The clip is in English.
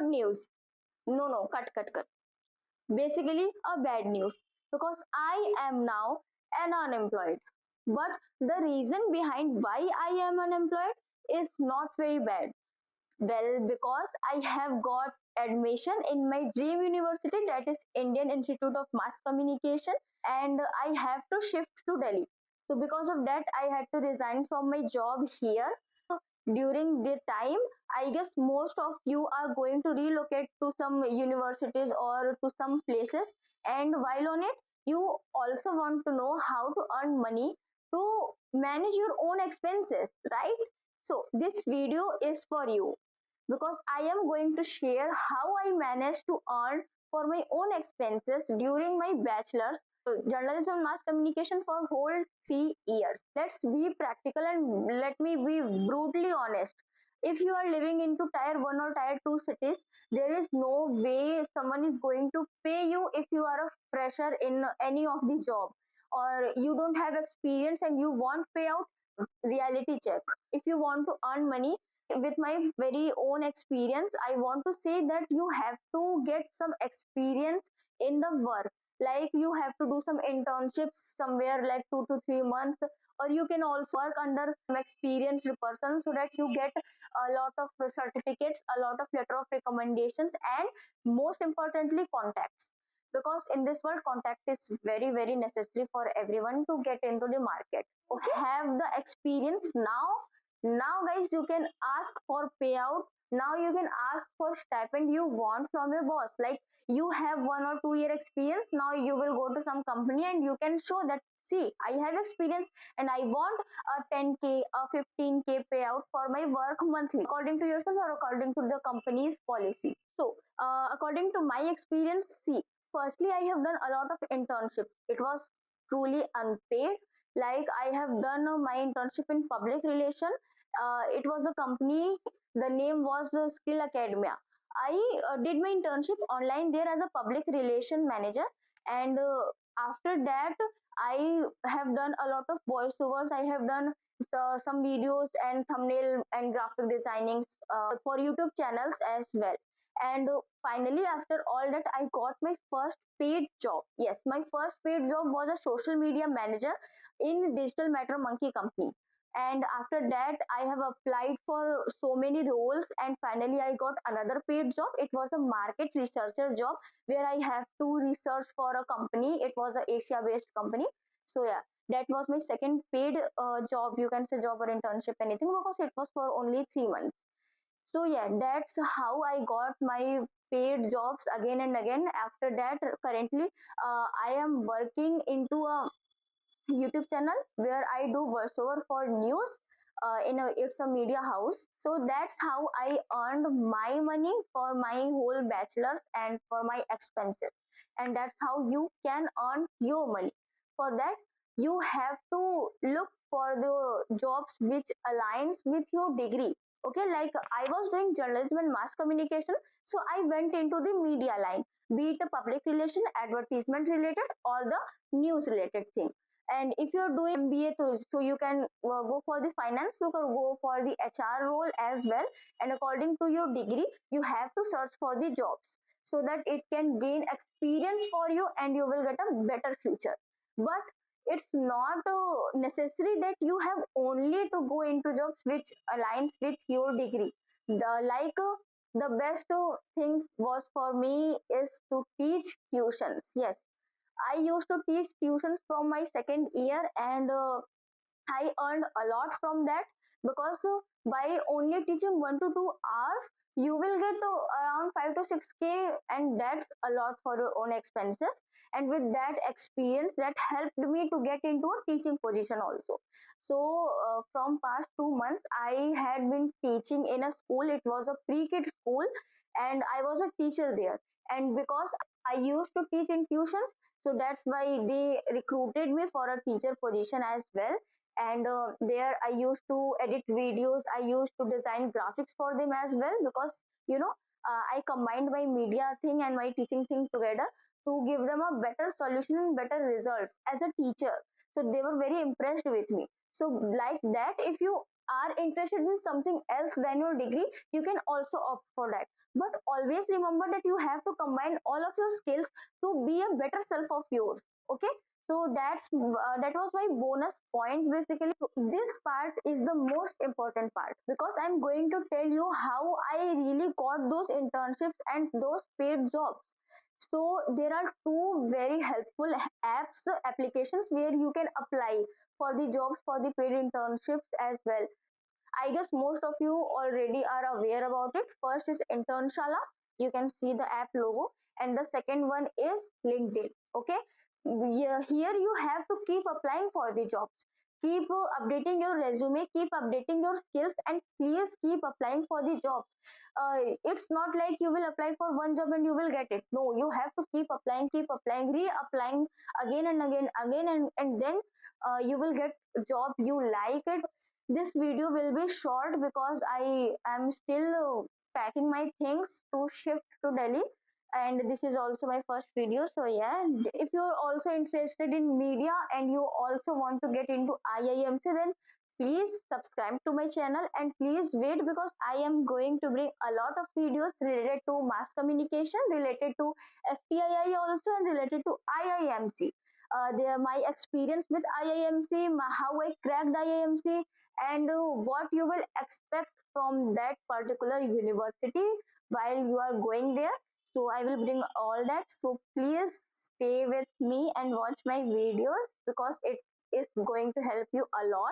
good news. No, cut. Basically, a bad news because I am now an unemployed. But the reason behind why I am unemployed is not very bad. Well, because I have got admission in my dream university, that is Indian Institute of Mass Communication, and I have to shift to Delhi. So because of that, I had to resign from my job here. During the time, I guess most of you are going to relocate to some universities or to some places, and while on it, you also want to know how to earn money to manage your own expenses, right? So this video is for you because I am going to share how I managed to earn for my own expenses during my bachelor's journalism and mass communication for whole 3 years. Let's be practical and let me be brutally honest. If you are living into tier 1 or tier 2 cities, there is no way someone is going to pay you if you are a fresher in any of the job, or you don't have experience and you want payout. Reality check. If you want to earn money, with my very own experience, I want to say that you have to get some experience in the work. Like you have to do some internships somewhere like 2 to 3 months, or you can also work under some experienced person so that you get a lot of certificates, a lot of letter of recommendations, and most importantly, contacts. Because in this world, contact is very necessary for everyone to get into the market. Okay, have the experience now guys, you can ask for payout. Now you can ask for stipend you want from your boss. Like you have 1 or 2 year experience, now you will go to some company and you can show that, see, I have experience and I want a 10k, a 15k payout for my work monthly, according to yourself or according to the company's policy. So according to my experience, see, firstly I have done a lot of internships. It was truly unpaid. Like I have done my internship in public relation. It was a company, the name was Skill Academia. I did my internship online there as a public relation manager, and after that I have done a lot of voiceovers. I have done some videos and thumbnail and graphic designing for YouTube channels as well. And finally, after all that, I got my first paid job. Yes, my first paid job was a social media manager in Digital Matter Monkey company. And after that, I have applied for so many roles, and finally I got another paid job. It was a market researcher job where I have to research for a company. It was a Asia based company. So yeah, that was my second paid job, you can say job or internship, anything, because it was for only 3 months. So yeah, that's how I got my paid jobs again and again. After that, currently I am working into a YouTube channel where I do voiceover for news. It's a media house. So that's how I earned my money for my whole bachelor's and for my expenses. And that's how you can earn your money. For that, you have to look for the jobs which aligns with your degree. Okay, like I was doing journalism and mass communication, so I went into the media line, be it a public relation, advertisement related, or the news related thing. And if you're doing MBA, so you can go for the finance, you can go for the HR role as well. And according to your degree, you have to search for the jobs so that it can gain experience for you and you will get a better future. But it's not necessary that you have only to go into jobs which aligns with your degree. The best thing was for me is to teach tuitions. Yes, I used to teach tuitions from my second year, and I earned a lot from that because by only teaching 1 to 2 hours, you will get around 5 to 6k, and that's a lot for your own expenses. And with that experience, that helped me to get into a teaching position also. So, from past 2 months, I had been teaching in a school. It was a pre-kid school, and I was a teacher there. And because I used to teach in tuitions, so that's why they recruited me for a teacher position as well. And there I used to edit videos, I used to design graphics for them as well, because you know I combined my media thing and my teaching thing together to give them a better solution and better results as a teacher. So they were very impressed with me. So like that, if you are interested in something else than your degree, you can also opt for that. But always remember that you have to combine all of your skills to be a better self of yours. Okay, so that was my bonus point basically. So this part is the most important part because I'm going to tell you how I really got those internships and those paid jobs. So there are two very helpful applications where you can apply for the jobs, for the paid internships as well. I guess most of you already are aware about it. First is Internshala. You can see the app logo, and the second one is LinkedIn. Okay, here you have to keep applying for the jobs. Keep updating your resume, keep updating your skills, and please keep applying for the jobs. It's not like you will apply for one job and you will get it. No, you have to keep applying, re-applying again and again, and then you will get a job you like it. This video will be short because I am still packing my things to shift to Delhi, and this is also my first video. So yeah, if you're also interested in media and you also want to get into IIMC, then please subscribe to my channel and please wait because I am going to bring a lot of videos related to mass communication, related to FTII also, and related to IIMC. My experience with IIMC, how I cracked IIMC, and what you will expect from that particular university while you are going there. So I will bring all that. So please stay with me and watch my videos because it is going to help you a lot.